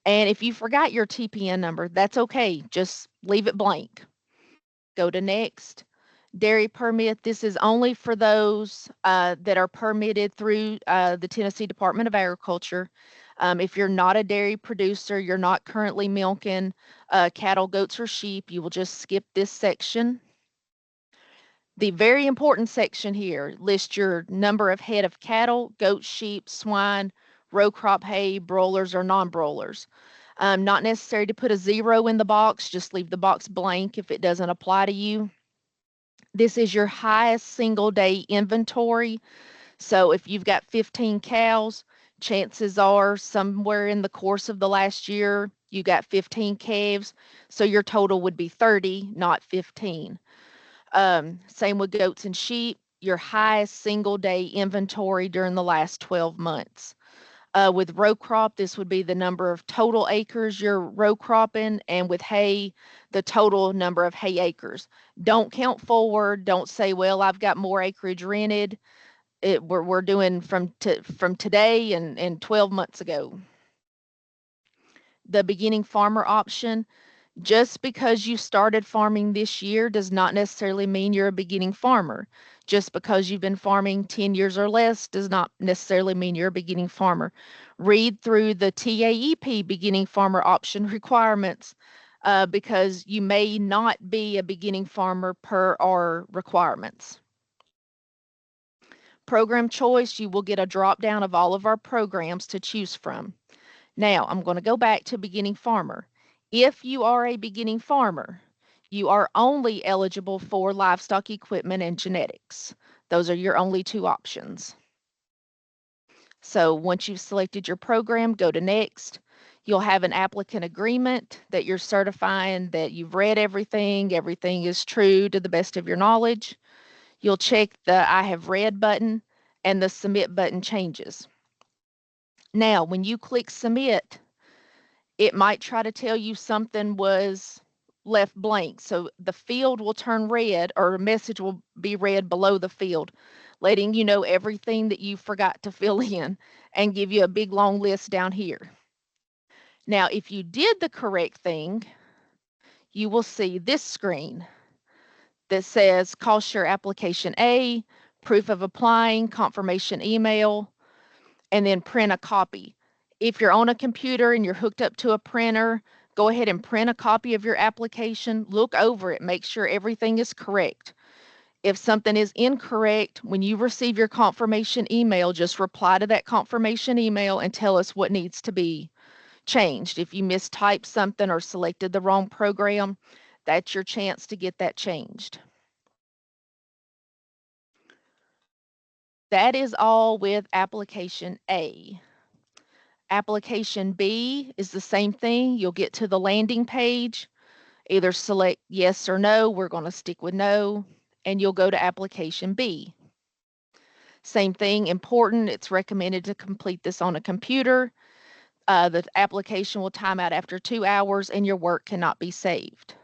And if you forgot your TPN number, that's okay. Just leave it blank. Go to next. Dairy permit. This is only for those that are permitted through the Tennessee Department of Agriculture. If you're not a dairy producer, you're not currently milking cattle, goats, or sheep, you will just skip this section. The very important section here lists your number of head of cattle, goats, sheep, swine, row crop hay, broilers, or non-broilers. Not necessary to put a 0 in the box, just leave the box blank if it doesn't apply to you. This is your highest single day inventory. So if you've got 15 cows, chances are somewhere in the course of the last year, you got 15 calves. So your total would be 30, not 15. Same with goats and sheep, your highest single day inventory during the last 12 months. With row crop, this would be the number of total acres you're row cropping, and with hay, the total number of hay acres. Don't count forward. Don't say, well, I've got more acreage rented. We're doing from today and 12 months ago. The beginning farmer option. Just because you started farming this year does not necessarily mean you're a beginning farmer. Just because you've been farming 10 years or less does not necessarily mean you're a beginning farmer. Read through the TAEP beginning farmer option requirements because you may not be a beginning farmer per our requirements. Program choice, you will get a drop down of all of our programs to choose from. Now, I'm going to go back to beginning farmer. If you are a beginning farmer, you are only eligible for livestock equipment and genetics. Those are your only 2 options. So once you've selected your program, go to next. You'll have an applicant agreement that you're certifying that you've read everything is true to the best of your knowledge. You'll check the I have read button and the submit button changes. Now, when you click submit, it might try to tell you something was left blank. So the field will turn red, or a message will be red below the field, letting you know everything that you forgot to fill in and give you a big long list down here. Now, if you did the correct thing, you will see this screen that says cost share application A, proof of applying, confirmation email, and then print a copy. If you're on a computer and you're hooked up to a printer, go ahead and print a copy of your application, look over it, make sure everything is correct. If something is incorrect, when you receive your confirmation email, just reply to that confirmation email and tell us what needs to be changed. If you mistyped something or selected the wrong program, that's your chance to get that changed. That is all with application A. Application B is the same thing. You'll get to the landing page, either select yes or no. We're going to stick with no, and you'll go to application B. Same thing, important. It's recommended to complete this on a computer. The application will time out after 2 hours and your work cannot be saved.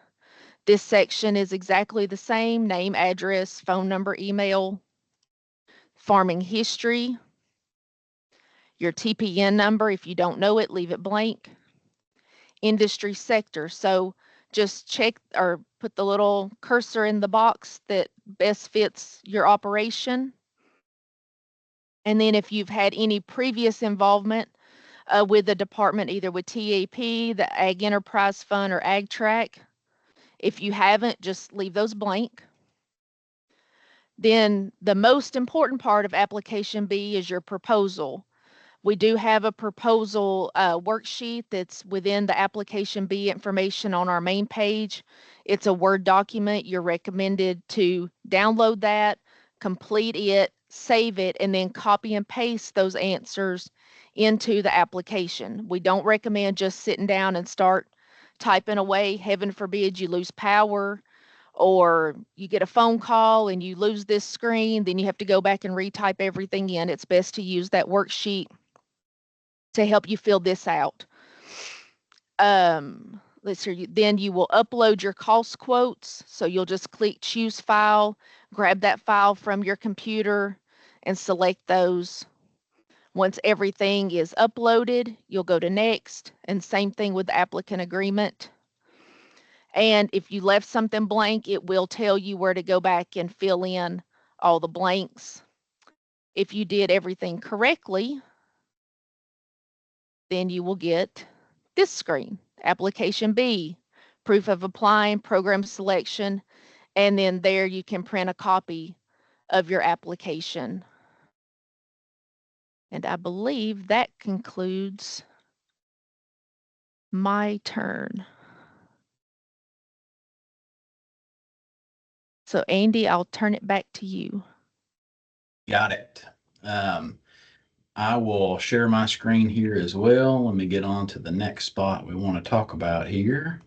This section is exactly the same: name, address, phone number, email, farming history, your TPN number. If you don't know it, leave it blank. Industry sector. So just check or put the little cursor in the box that best fits your operation. And then if you've had any previous involvement with the department, either with TAP, the Ag Enterprise Fund, or Ag Track, if you haven't, just leave those blank. Then the most important part of application B is your proposal. We do have a proposal worksheet that's within the application B information on our main page. It's a Word document. You're recommended to download that, complete it, save it, and then copy and paste those answers into the application. We don't recommend just sitting down and start typing away. Heaven forbid you lose power, or you get a phone call and you lose this screen, then you have to go back and retype everything in. It's best to use that worksheet to help you fill this out. Let's see, then you will upload your cost quotes. So you'll just click choose file, grab that file from your computer and select those. Once everything is uploaded, you'll go to next, and same thing with the applicant agreement. And if you left something blank, it will tell you where to go back and fill in all the blanks. If you did everything correctly, then you will get this screen, application B, proof of applying, program selection, and then there you can print a copy of your application. And I believe that concludes my turn. So Andy, I'll turn it back to you. Got it. I will share my screen here as well. Let me get on to the next spot we want to talk about here.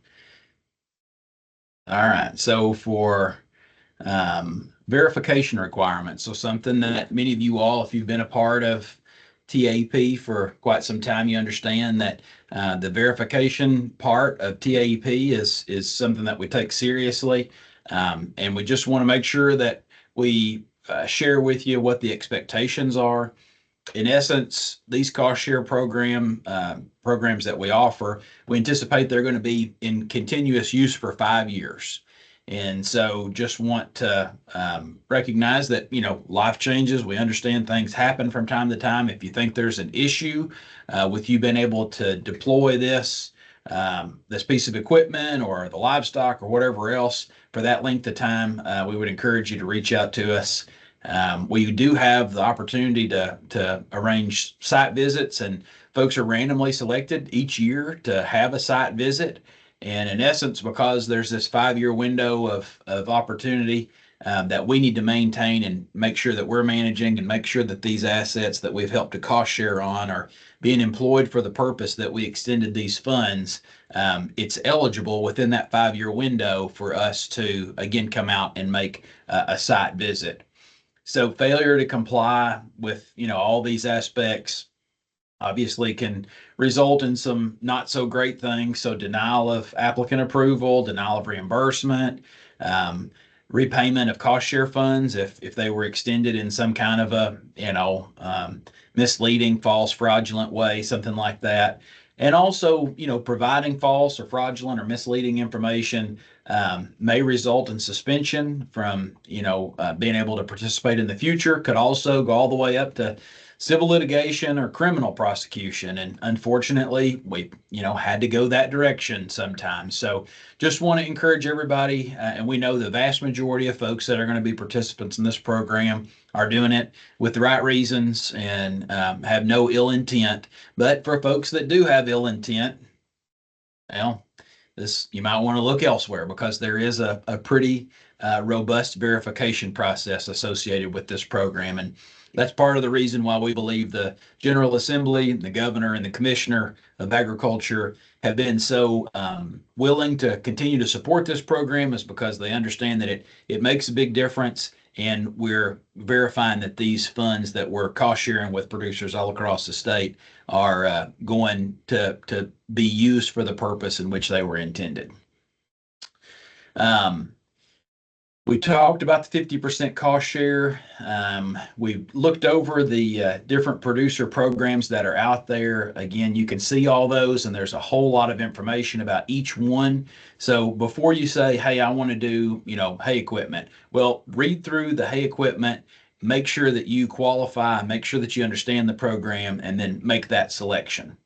All right, so for verification requirements, so something that many of you all, if you've been a part of TAP for quite some time, you understand that the verification part of TAP is something that we take seriously, and we just want to make sure that we share with you what the expectations are. In essence, these cost share programs that we offer, we anticipate they're going to be in continuous use for 5 years. And so just want to recognize that, life changes. We understand things happen from time to time. If you think there's an issue with you being able to deploy this piece of equipment or the livestock or whatever else for that length of time, we would encourage you to reach out to us. We do have the opportunity to arrange site visits, and folks are randomly selected each year to have a site visit. And in essence, because there's this 5-year window of opportunity that we need to maintain and make sure that we're managing, and make sure that these assets that we've helped to cost share on are being employed for the purpose that we extended these funds, it's eligible within that 5-year window for us to, again, come out and make a site visit. So failure to comply with, all these aspects obviously can result in some not so great things. So denial of applicant approval, denial of reimbursement, repayment of cost share funds if they were extended in some kind of a, misleading, false, fraudulent way, something like that. And also, providing false or fraudulent or misleading information may result in suspension from, being able to participate in the future. Could also go all the way up to civil litigation or criminal prosecution. And unfortunately, we, had to go that direction sometimes. So just want to encourage everybody, and we know the vast majority of folks that are going to be participants in this program are doing it with the right reasons and have no ill intent. But for folks that do have ill intent, well, you might want to look elsewhere, because there is a pretty robust verification process associated with this program. And That's part of the reason why we believe the General Assembly, the governor, and the Commissioner of Agriculture have been so willing to continue to support this program, is because they understand that it makes a big difference, and we're verifying that these funds that we're cost sharing with producers all across the state are going to be used for the purpose in which they were intended. We talked about the 50% cost share. We looked over the different producer programs that are out there. Again, you can see all those, and there's a whole lot of information about each one. So before you say, hey, I want to do, hay equipment, well, read through the hay equipment, make sure that you qualify, make sure that you understand the program, and then make that selection.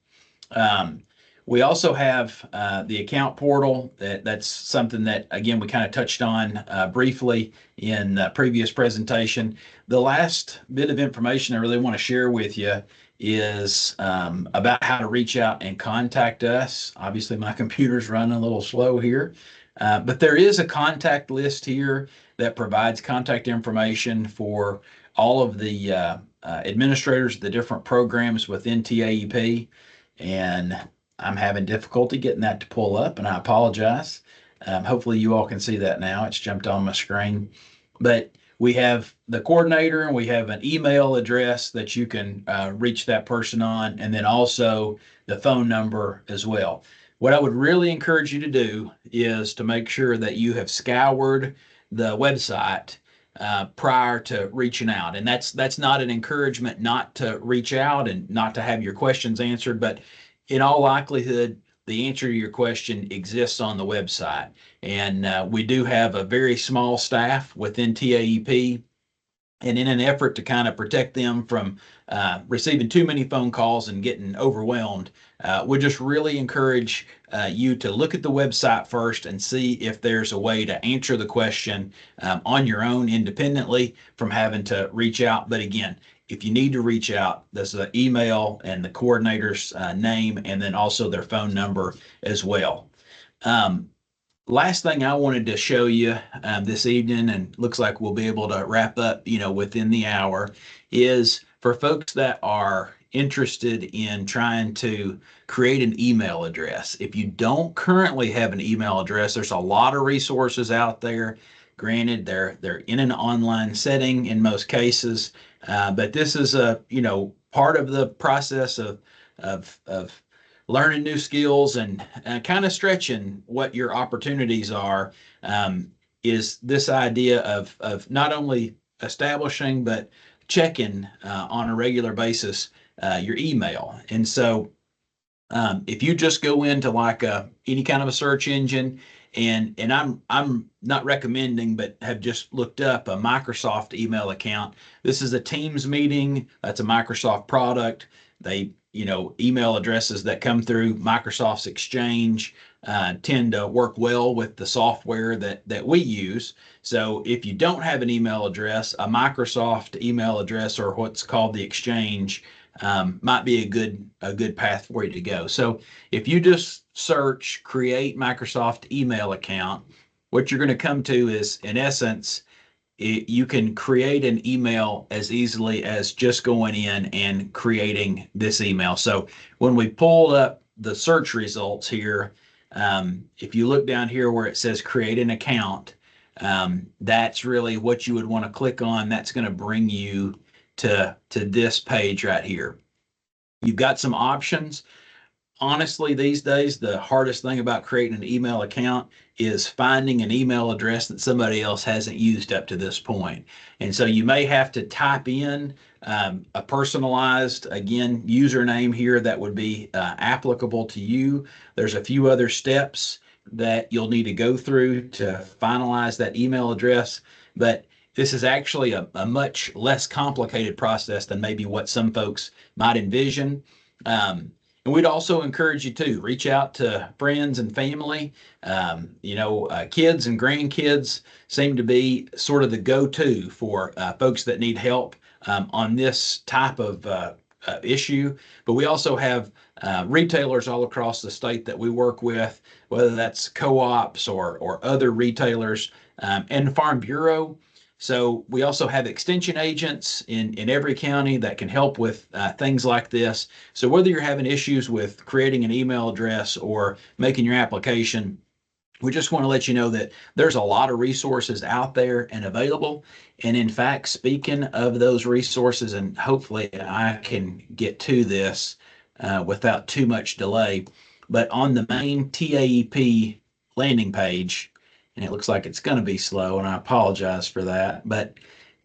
We also have the account portal. That's something that, again, we kind of touched on briefly in the previous presentation. The last bit of information I really want to share with you is about how to reach out and contact us. Obviously, my computer's running a little slow here, but there is a contact list here that provides contact information for all of the administrators, the different programs within TAEP. And I'm having difficulty getting that to pull up, and I apologize. Hopefully you all can see that now. It's jumped on my screen. But we have the coordinator, and we have an email address that you can reach that person on, and then also the phone number as well. What I would really encourage you to do is to make sure that you have scoured the website prior to reaching out. And that's not an encouragement not to reach out and not to have your questions answered, but in all likelihood, the answer to your question exists on the website. And we do have a very small staff within TAEP. And in an effort to kind of protect them from receiving too many phone calls and getting overwhelmed, we just really encourage you to look at the website first and see if there's a way to answer the question on your own independently from having to reach out. But again, if you need to reach out, there's an email and the coordinator's name, and then also their phone number as well. Last thing I wanted to show you this evening, and looks like we'll be able to wrap up, within the hour, is for folks that are interested in trying to create an email address. If you don't currently have an email address, there's a lot of resources out there. Granted, they're in an online setting in most cases, but this is a part of the process of learning new skills and kind of stretching what your opportunities are. Is this idea of not only establishing but checking on a regular basis your email. And so if you just go into like any kind of a search engine, and I'm not recommending, but have just looked up a Microsoft email account. This is a Teams meeting. That's a Microsoft product. They, email addresses that come through Microsoft's Exchange tend to work well with the software that we use. So if you don't have an email address, a Microsoft email address or what's called the Exchange might be a good path for you to go. So if you just search create Microsoft email account, what you're going to come to is, in essence, you can create an email as easily as just going in and creating this email. So when we pulled up the search results here, if you look down here where it says create an account, that's really what you would want to click on. That's going to bring you to this page right here. You've got some options. Honestly, these days, the hardest thing about creating an email account is finding an email address that somebody else hasn't used up to this point. And so you may have to type in a personalized, again, username here that would be applicable to you. There's a few other steps that you'll need to go through to finalize that email address. But this is actually a much less complicated process than maybe what some folks might envision. And we'd also encourage you to reach out to friends and family. Kids and grandkids seem to be sort of the go-to for folks that need help on this type of issue. But we also have retailers all across the state that we work with, whether that's co-ops or other retailers. And Farm Bureau, So we also have extension agents in every county that can help with things like this. So whether you're having issues with creating an email address or making your application, we just want to let you know that there's a lot of resources out there and available. And in fact, speaking of those resources, and hopefully I can get to this without too much delay, but on the main TAEP landing page, and it looks like it's going to be slow, and I apologize for that, but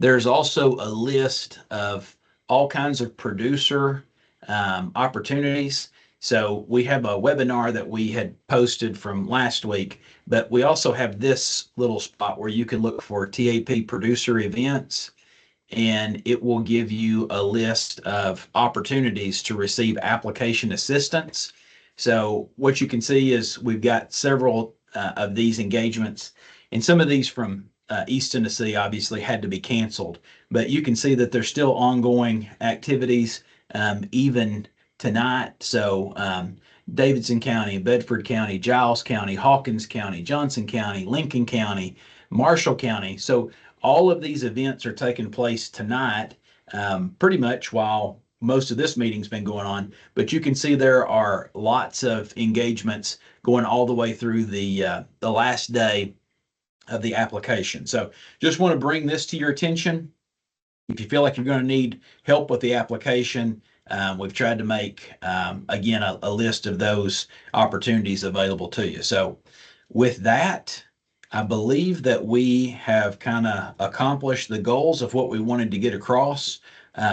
there's also a list of all kinds of producer opportunities. So we have a webinar that we had posted from last week, but we also have this little spot where you can look for TAP producer events, and it will give you a list of opportunities to receive application assistance. So what you can see is we've got several of these engagements, and some of these from East Tennessee obviously had to be canceled, but you can see that there's still ongoing activities even tonight. So Davidson County, Bedford County, Giles County, Hawkins County, Johnson County, Lincoln County, Marshall County. So all of these events are taking place tonight, pretty much while most of this meeting's been going on. But you can see there are lots of engagements going all the way through the last day of the application. So just want to bring this to your attention. If you feel like you're going to need help with the application, we've tried to make, again, a list of those opportunities available to you. So with that, I believe that we have kind of accomplished the goals of what we wanted to get across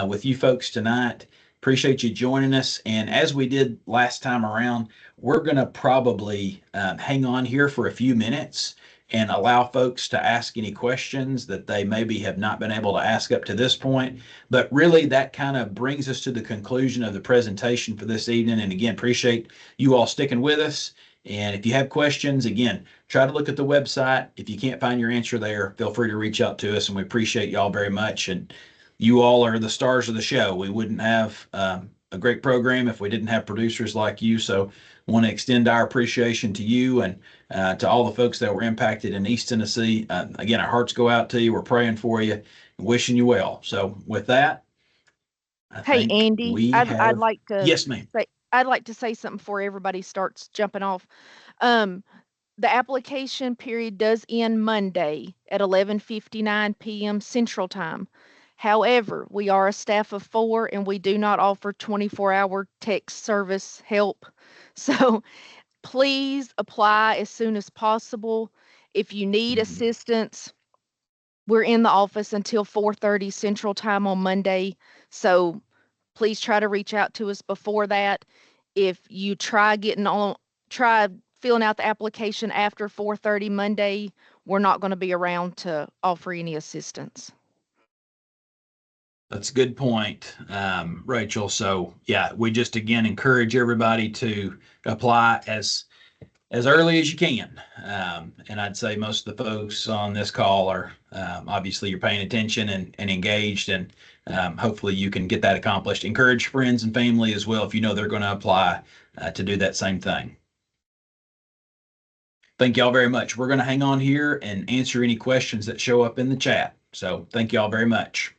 with you folks tonight. Appreciate you joining us. And as we did last time around, we're going to probably hang on here for a few minutes and allow folks to ask any questions that they maybe have not been able to ask up to this point. But really, that kind of brings us to the conclusion of the presentation for this evening. And again, appreciate you all sticking with us. And if you have questions, again, try to look at the website. If you can't find your answer there, feel free to reach out to us. And we appreciate y'all very much. And you all are the stars of the show. We wouldn't have a great program if we didn't have producers like you. So I want to extend our appreciation to you and to all the folks that were impacted in East Tennessee. Again, our hearts go out to you. We're praying for you, wishing you well. So with that, I Hey, think Andy, we I'd have, like to yes, ma'am. say I'd like to say something before everybody starts jumping off. Um, the application period does end Monday at 11:59 p.m. Central Time. However, we are a staff of 4 and we do not offer 24-hour text service help. So please apply as soon as possible. If you need Mhm. assistance, we're in the office until 4:30 Central Time on Monday. So please try to reach out to us before that. If you try filling out the application after 4:30 Monday, we're not going to be around to offer any assistance. That's a good point, Rachel. So yeah, we just again encourage everybody to apply as early as you can. And I'd say most of the folks on this call are obviously you're paying attention and engaged, and hopefully you can get that accomplished. Encourage friends and family as well if you know they're going to apply to do that same thing. Thank y'all very much. We're going to hang on here and answer any questions that show up in the chat. So thank y'all very much.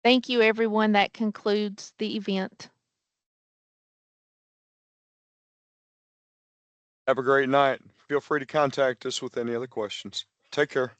Thank you, everyone. That concludes the event. Have a great night. Feel free to contact us with any other questions. Take care.